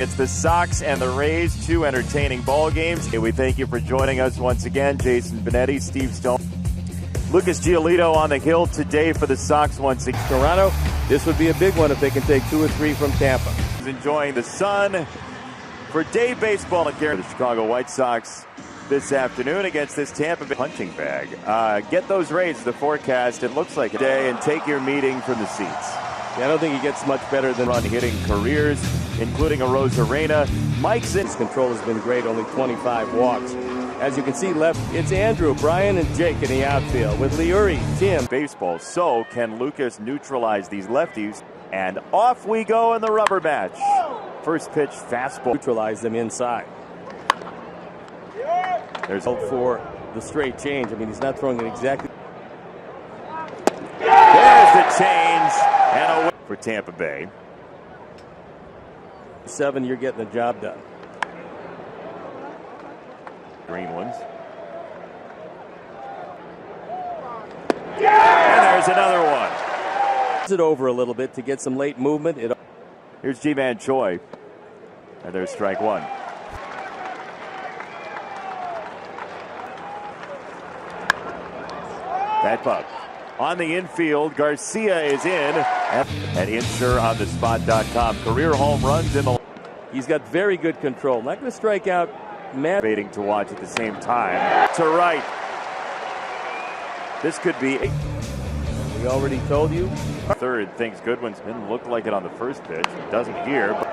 It's the Sox and the Rays, two entertaining ball games. We thank you for joining us once again. Jason Benetti, Steve Stone, Lucas Giolito on the hill today for the Sox once again. Toronto, this would be a big one if they can take 2 or 3 from Tampa. Enjoying the sun for day baseball at the Chicago White Sox this afternoon against this Tampa Bay punching bag. Get those Rays, the forecast. It looks like a day, and take your meeting from the seats. Yeah, I don't think he gets much better than Run hitting careers, including a Rosarena. Mike's in. His control has been great, only 25 walks. As you can see left, it's Andrew, Brian, and Jake in the outfield with Liuri, Tim. Baseball. So can Lucas neutralize these lefties? And off we go in the rubber match. First pitch, fastball. Neutralize them inside. There's hope for the straight change. I mean, he's not throwing it exactly. There's the change and away for Tampa Bay. 7, you're getting the job done. Green ones. And there's another one. It over a little bit to get some late movement. Here's Ji-Man Choi. And there's strike one. That up. On the infield, Garcia is in. At insureonthespot.com. Career home runs in the. He's got very good control. Not going to strike out. Waiting to watch at the same time. To right. This could be. We already told you. Third, thinks Goodwin's didn't look like it on the first pitch. Doesn't here, but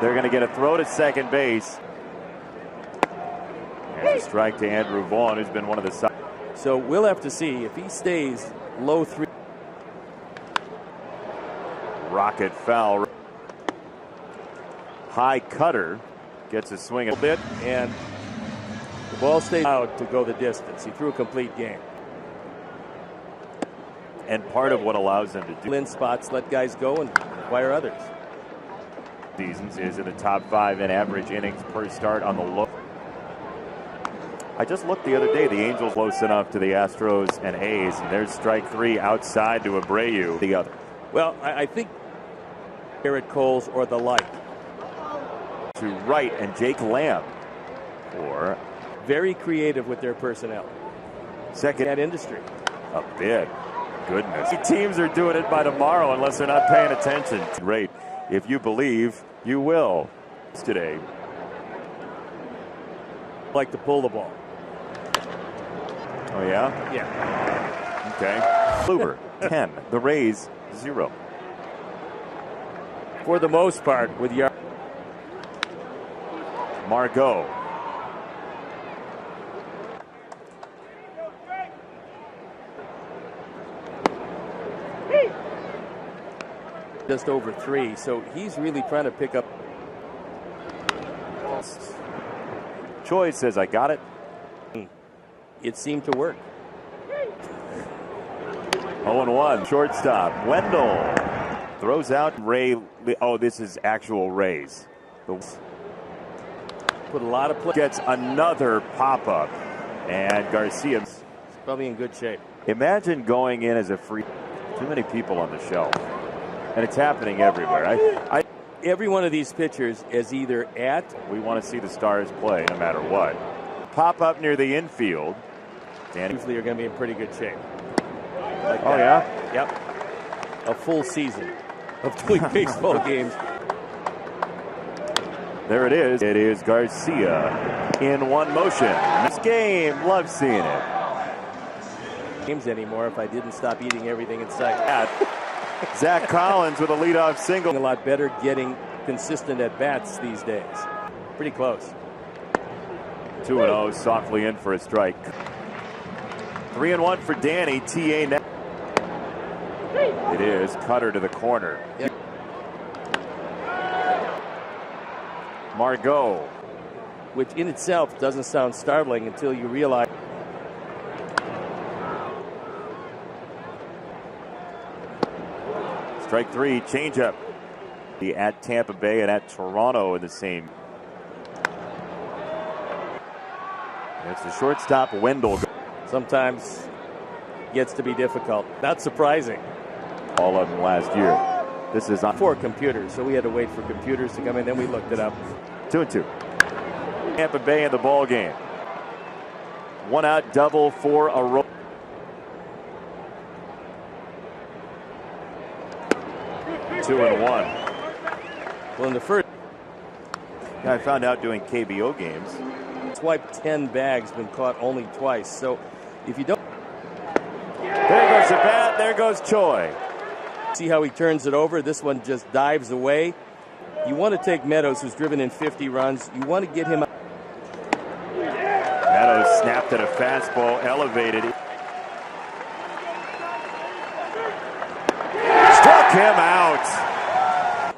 they're going to get a throw to second base. And a strike to Andrew Vaughn, who's been one of the. So we'll have to see if he stays low 3. Rocket foul. High cutter gets a swing a bit, and the ball stays out to go the distance. He threw a complete game. And part of what allows them to do in spots, let guys go and acquire others. Seasons is in the top 5 in average innings per start on the look. I just looked the other day. The Angels close enough to the Astros and A's. And there's strike 3 outside to Abreu. The other. Well, I think Garrett Coles or the like. To right, and Jake Lamb. Or very creative with their personnel. Second that industry. A bit. Goodness. Teams are doing it by tomorrow unless they're not paying attention. Great. If you believe, you will. Today. Like to pull the ball. Oh, yeah? Yeah. Okay. Kluber, 10. The Rays, 0. For the most part, with your Margot. Just over 3, so he's really trying to pick up. Choi says, I got it. It seemed to work. 0-1. Shortstop. Wendell throws out Ray. Oh, this is actual Rays. Put a lot of play. Gets another pop-up. And Garcia. He's probably in good shape. Imagine going in as a free. Too many people on the shelf. And it's happening everywhere. Every one of these pitchers is either at. We want to see the Stars play no matter what. Pop up near the infield. Danny usually are going to be in pretty good shape. Like oh, that. Yeah? Yep. A full season of doing baseball games. There it is. It is Garcia in one motion. This game, love seeing it. Games anymore if I didn't stop eating everything in sight. Zach Collins with a leadoff single. A lot better getting consistent at bats these days. Pretty close. 2-0, softly in for a strike. 3-1 for Danny. TA now. It is cutter to the corner. Yep. Margot, which in itself doesn't sound startling until you realize. Strike 3, changeup. At Tampa Bay and at Toronto in the same. It's the shortstop Wendell. Sometimes gets to be difficult. Not surprising. All of them last year. This is on for computers, so we had to wait for computers to come in. Then we looked it up. 2-2. Tampa Bay in the ball game. 1 out, double for a roll. Two and one. Well, in the first, I found out doing KBO games. Swiped 10 bags, been caught only twice. So if you don't, there goes the bat. There goes Choi. See how he turns it over. This one just dives away. You want to take Meadows, who's driven in 50 runs. You want to get him. Meadows snapped at a fastball, elevated. Struck him out.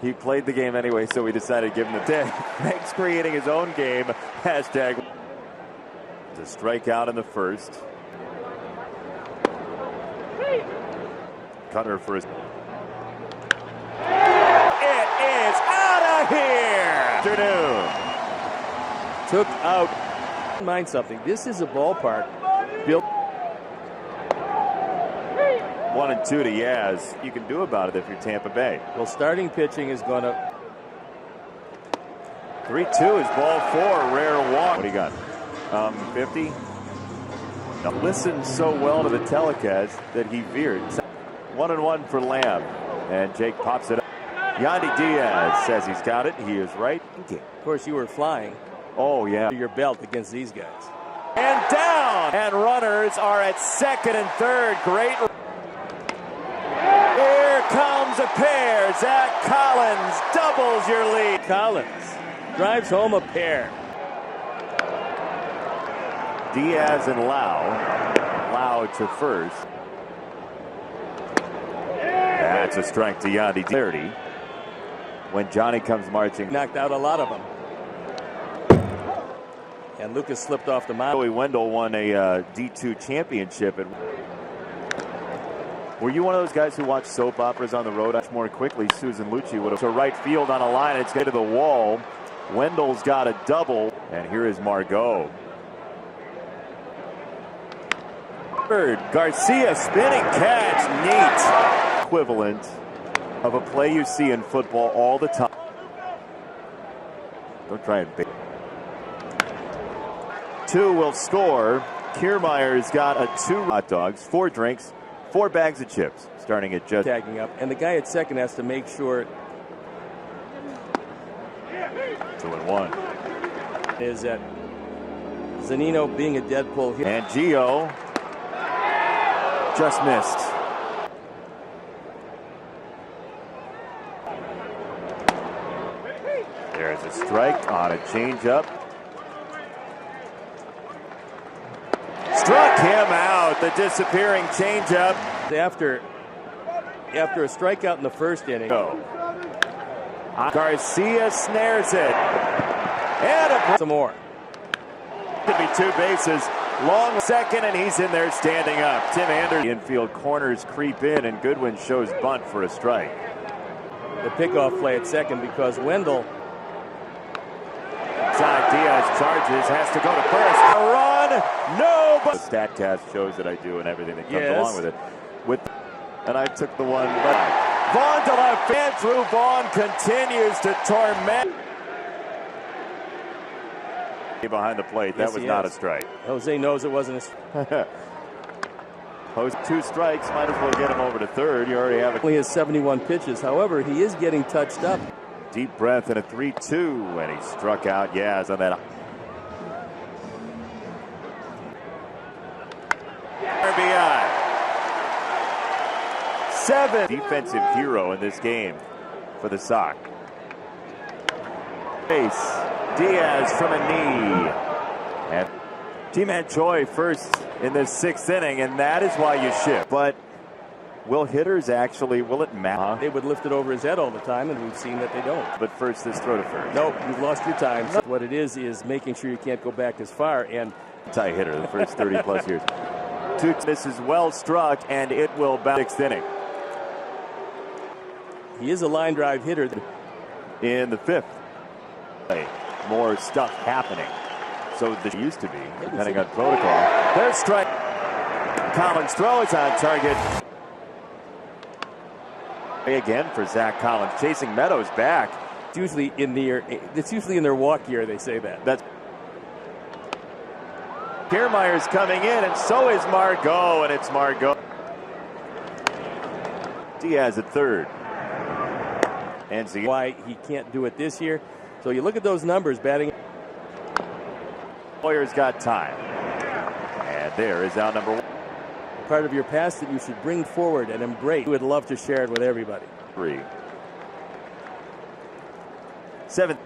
He played the game anyway, so we decided to give him the day. Thanks creating his own game. Hashtag. To strikeout in the first. Cutter for his. It is out of here. Afternoon. Took out. Mind something. This is a ballpark built. 1-2 to Yaz. You can do about it if you're Tampa Bay. Well, starting pitching is going to. 3-2 is ball 4. Rare walk. What do you got? 50. Now, listened so well to the telecast that he veered. 1-1 for Lamb, and Jake pops it up. Yandy Diaz says he's got it. He is right. Of course, you were flying. Oh yeah. Your belt against these guys. And down. And runners are at second and third. Great. Here comes a pair. Zach Collins doubles your lead. Collins drives home a pair. Diaz and Lau. Lau to first. That's a strike to Yandy. 30. When Johnny comes marching. Knocked out a lot of them. And Lucas slipped off the mound. Joey Wendell won a D2 championship. Were you one of those guys who watched soap operas on the road? Much more quickly, Susan Lucci would have to right field on a line. It's hit to the wall. Wendell's got a double. And here is Margot. Third, Garcia spinning catch. Neat. Equivalent of a play you see in football all the time. Don't try and bait. 2 will score. Kiermaier's got a 2 hot dogs, 4 drinks, 4 bags of chips, starting at just tagging up. And the guy at second has to make sure. 2-1. Is that Zunino being a dead pull here. And Gio just missed. There's a strike on a changeup. Struck him out. The disappearing changeup. After a strikeout in the first inning. Garcia snares it. And some more. Could be 2 bases. Long second, and he's in there standing up. Tim Anderson. Infield corners creep in, and Goodwin shows bunt for a strike. The pickoff play at second because Wendell. Diaz charges, has to go to first. A run, no. But the StatCast shows that I do and everything that comes along with it. And I took the one back. Vaughn to left. Andrew Vaughn continues to torment. Behind the plate, that was not a strike. Jose knows it wasn't a strike. Post 2 strikes, might as well get him over to third. You already have it. He has 71 pitches. However, he is getting touched up. Deep breath and a 3-2, and he struck out Yaz on that. RBI. 7. Defensive hero in this game for the Sox. Base. Diaz from a knee. And T-Man Choi first in this 6th inning, and that is why you shift. But will hitters actually, will it matter? They would lift it over his head all the time, and we've seen that they don't. But first, this throw to first. Nope, you've lost your time. What it is making sure you can't go back as far. And tie hitter the first 30-plus years. This is well struck, and it will bounce. 6th inning. He is a line drive hitter. In the 5th. More stuff happening. So this used to be, depending on protocol. There's strike. Collins throw is on target. Again for Zach Collins, chasing Meadows back. It's usually in their walk year they say that. That's Kiermaier's coming in, and so is Margot, and it's Margot. Diaz at third. And why he can't do it this year. So you look at those numbers batting. Hoyer's got time. And there is out number 1. Part of your past that you should bring forward and embrace. You would love to share it with everybody. 3. 7.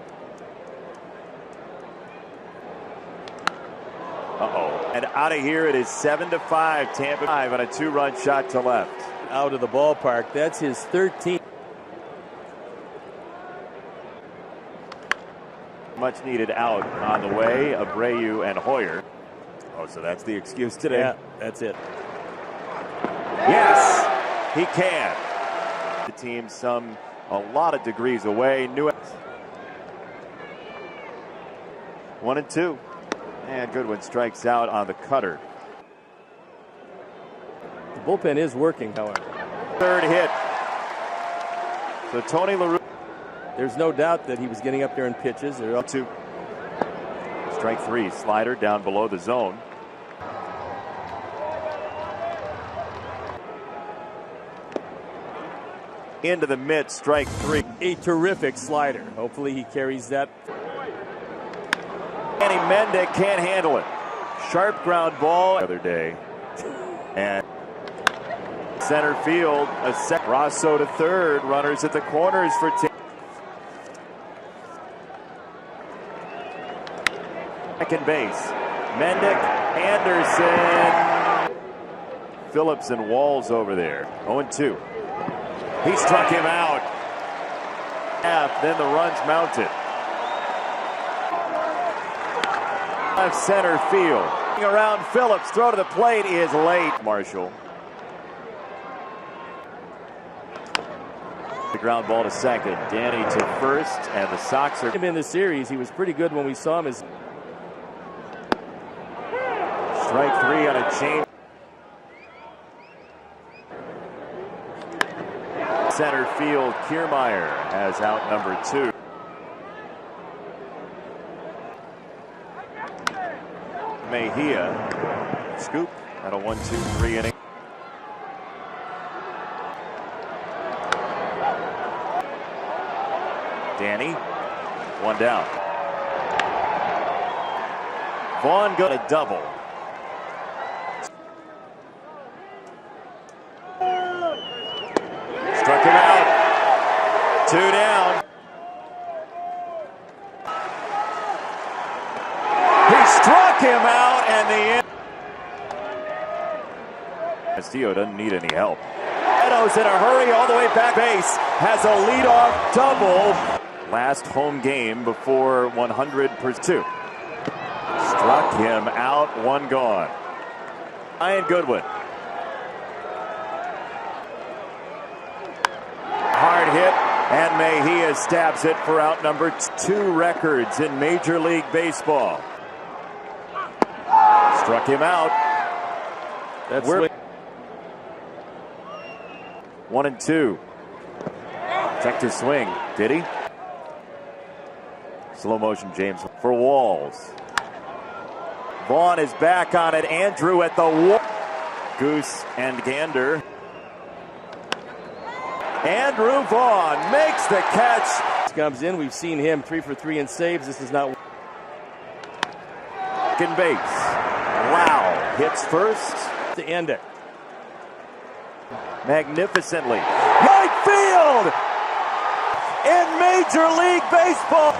And out of here it is 7-5. Tampa 5 on a 2-run shot to left. Out of the ballpark. That's his 13th. Much needed out on the way. Abreu and Hoyer. Oh, so that's the excuse today. Yeah, that's it. Yes, he can. The team a lot of degrees away. 1-2. And Goodwin strikes out on the cutter. The bullpen is working, however. Third hit. So Tony LaRue. There's no doubt that he was getting up there in pitches. They're up 2. Strike 3. Slider down below the zone. Into the mid. Strike 3. A terrific slider. Hopefully he carries that. Danny Mendick can't handle it. Sharp ground ball the other day. And center field. Rosso to third. Runners at the corners for Tim. Second base. Mendick, Anderson. Phillips and Walls over there. 0-2. He struck him out. Then the runs mounted. Left center field. Around Phillips. Throw to the plate is late. Marshall. The ground ball to second. Danny to first. And the Sox are in the series. He was pretty good when we saw him as strike 3 on a change. Center field, Kiermaier has out number 2. Mejia, scoop at a 1-2-3 inning. Danny, 1 down. Vaughn got a double. Struck him out. 2 down. He struck him out, and the Castillo doesn't need any help. Meadows in a hurry all the way back base. Has a leadoff double. Last home game before 100%. Struck him out. 1 gone. Ryan Goodwin. Hard hit, and Mejia stabs it for out number 2 records in Major League Baseball. Struck him out. That's 1-2. Checked his swing. Did he? Slow motion James for Walls. Vaughn is back on it. Andrew at the wall. Goose and Gander. Andrew Vaughn makes the catch. Comes in. We've seen him 3 for 3 in saves. This is not. Second base. Lau hits first To end it. Magnificently. Right field! In Major League Baseball.